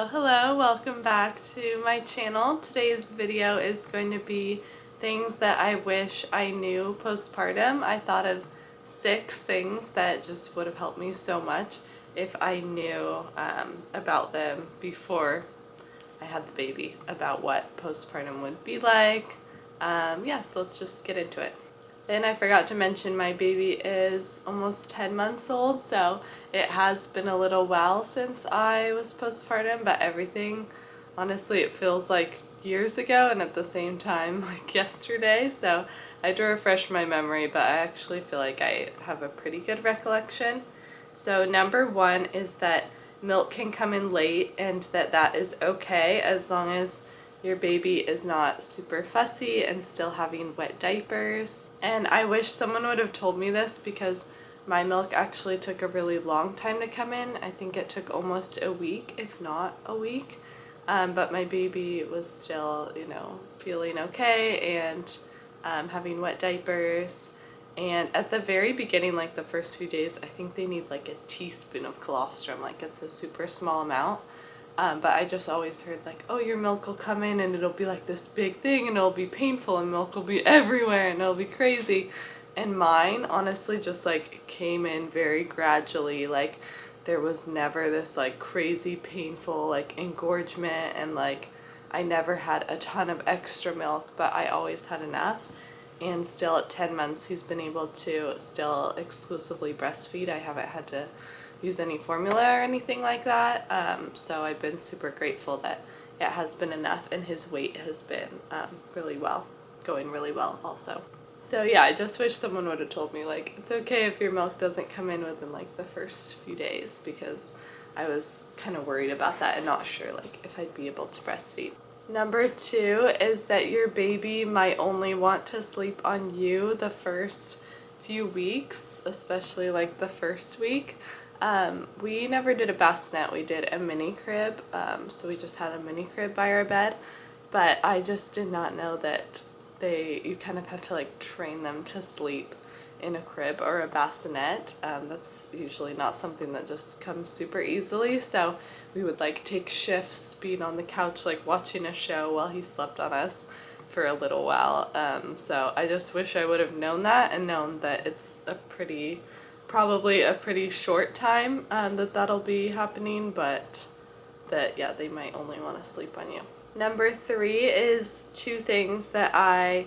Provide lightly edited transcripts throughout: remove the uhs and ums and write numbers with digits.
Hello, welcome back to my channel. Today's video is going to be things that I wish I knew postpartum. I thought of 6 things that just would have helped me so much if I knew about them before I had the baby, about what postpartum would be like. So let's just get into it. And I forgot to mention my baby is almost 10 months old, so it has been a little while since I was postpartum, but everything, honestly, it feels like years ago and at the same time like yesterday, so I had to refresh my memory, but I actually feel like I have a pretty good recollection. So number 1 is that milk can come in late and that is okay as long as your baby is not super fussy and still having wet diapers. And I wish someone would have told me this because my milk actually took a really long time to come in. I think it took almost a week, if not a week. But my baby was still, feeling okay and having wet diapers. And at the very beginning, like the first few days, I think they need like a teaspoon of colostrum, like it's a super small amount. But I just always heard like, oh, your milk will come in and it'll be like this big thing and it'll be painful and milk will be everywhere and it'll be crazy. And mine honestly just like came in very gradually. Like there was never this like crazy painful like engorgement, and like I never had a ton of extra milk, but I always had enough. And still at 10 months he's been able to still exclusively breastfeed. I haven't had to use any formula or anything like that, so I've been super grateful that it has been enough, and his weight has been going really well also. So yeah, I just wish someone would have told me like it's okay if your milk doesn't come in within like the first few days, because I was kind of worried about that and not sure like if I'd be able to breastfeed. Number 2 is that your baby might only want to sleep on you the first few weeks, especially like the first week. We never did a bassinet, we did a mini crib, so we just had a mini crib by our bed, but I just did not know that you kind of have to like train them to sleep in a crib or a bassinet. That's usually not something that just comes super easily, so we would like take shifts being on the couch like watching a show while he slept on us for a little while. So I just wish I would have known that and known that it's probably a pretty short time that'll be happening, but that they might only want to sleep on you. Number 3 is 2 things that I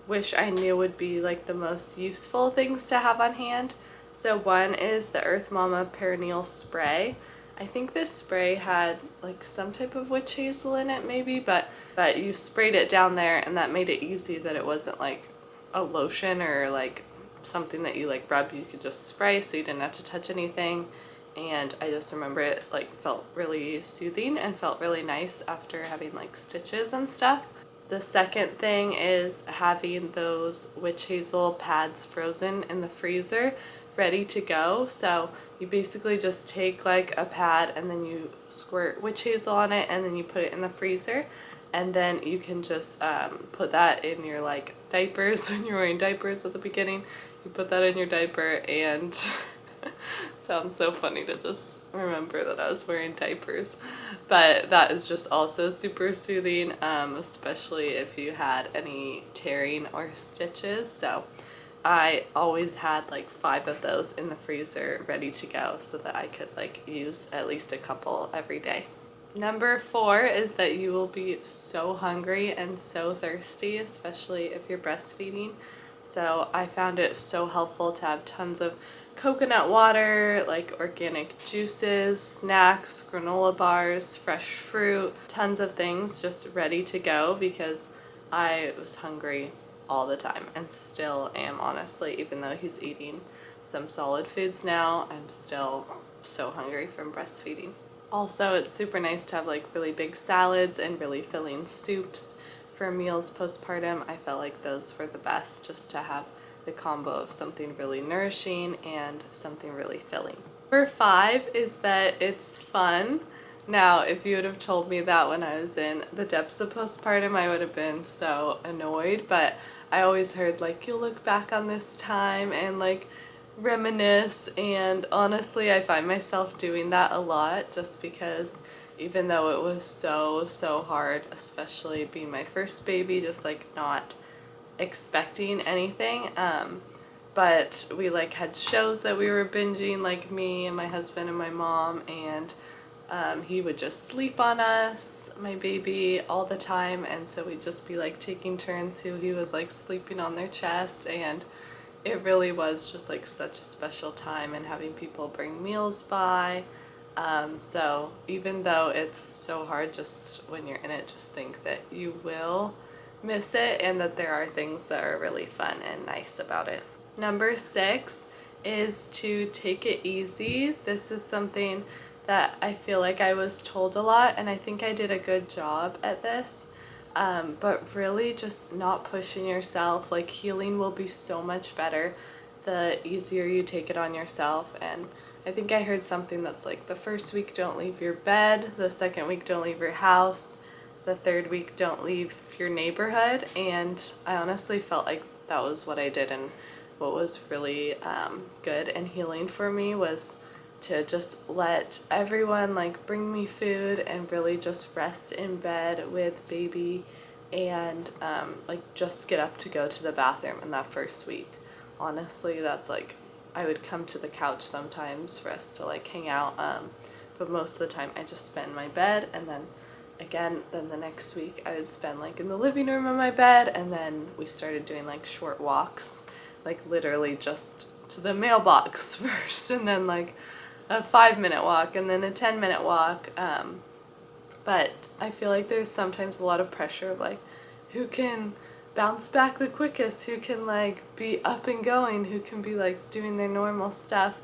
wish I knew would be like the most useful things to have on hand. So one is the Earth Mama perineal spray. I think this spray had like some type of witch hazel in it maybe, but you sprayed it down there and that made it easy that it wasn't like a lotion or like something that you like rub. You could just spray, so you didn't have to touch anything. And I just remember it like felt really soothing and felt really nice after having like stitches and stuff. The second thing is having those witch hazel pads frozen in the freezer ready to go. So you basically just take like a pad and then you squirt witch hazel on it and then you put it in the freezer, and then you can just put that in your like diapers when you're wearing diapers at the beginning. You put that in your diaper, and it sounds so funny to just remember that I was wearing diapers, but that is just also super soothing, especially if you had any tearing or stitches. So I always had like 5 of those in the freezer ready to go so that I could like use at least a couple every day. Number 4 is that you will be so hungry and so thirsty, especially if you're breastfeeding. So I found it so helpful to have tons of coconut water, like organic juices, snacks, granola bars, fresh fruit, tons of things just ready to go, because I was hungry all the time and still am, honestly. Even though he's eating some solid foods now, I'm still so hungry from breastfeeding. Also, it's super nice to have like really big salads and really filling soups for meals postpartum. I felt like those were the best, just to have the combo of something really nourishing and something really filling. Number 5 is that it's fun. Now, if you would have told me that when I was in the depths of postpartum, I would have been so annoyed, but I always heard like you'll look back on this time and like reminisce, and honestly I find myself doing that a lot just because even though it was so hard, especially being my first baby, just like not expecting anything. But we like had shows that we were binging, like me and my husband and my mom, and he would just sleep on us, my baby, all the time, and so we'd just be like taking turns who he was like sleeping on their chest, and it really was just like such a special time, and having people bring meals by. So even though it's so hard, just when you're in it, just think that you will miss it and that there are things that are really fun and nice about it. Number 6 is to take it easy. This is something that I feel like I was told a lot, and I think I did a good job at this. But really just not pushing yourself. Like, healing will be so much better the easier you take it on yourself. And I think I heard something that's like, the first week don't leave your bed, the second week don't leave your house, the third week don't leave your neighborhood. And I honestly felt like that was what I did, and what was really good and healing for me was to just let everyone like bring me food and really just rest in bed with baby, and like just get up to go to the bathroom in that first week. Honestly, that's like, I would come to the couch sometimes for us to like hang out, but most of the time I just spent in my bed, and then the next week I would spend like in the living room in my bed, and then we started doing like short walks, like literally just to the mailbox first, and then like a 5-minute walk, and then a 10-minute walk. But I feel like there's sometimes a lot of pressure of like, who can bounce back the quickest, who can like be up and going, who can be like doing their normal stuff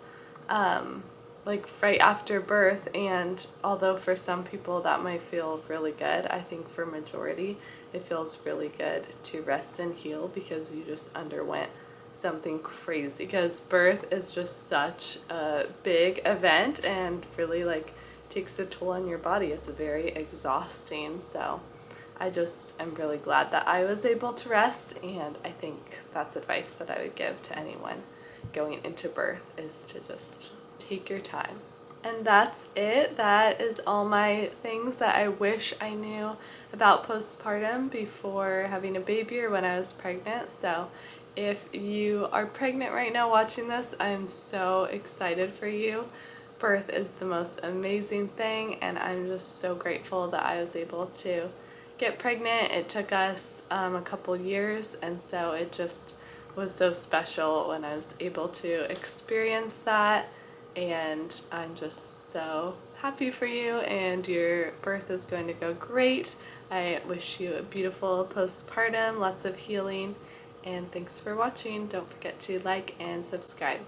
like right after birth. And although for some people that might feel really good, I think for majority it feels really good to rest and heal, because you just underwent something crazy, because birth is just such a big event and really like takes a toll on your body. It's very exhausting. So I just am really glad that I was able to rest, and I think that's advice that I would give to anyone going into birth, is to just take your time. And that's it. That is all my things that I wish I knew about postpartum before having a baby or when I was pregnant. So if you are pregnant right now watching this, I'm so excited for you. Birth is the most amazing thing, and I'm just so grateful that I was able to get pregnant. It took us a couple years, and so it just was so special when I was able to experience that, and I'm just so happy for you, and your birth is going to go great. I wish you a beautiful postpartum, lots of healing, and thanks for watching. Don't forget to like and subscribe.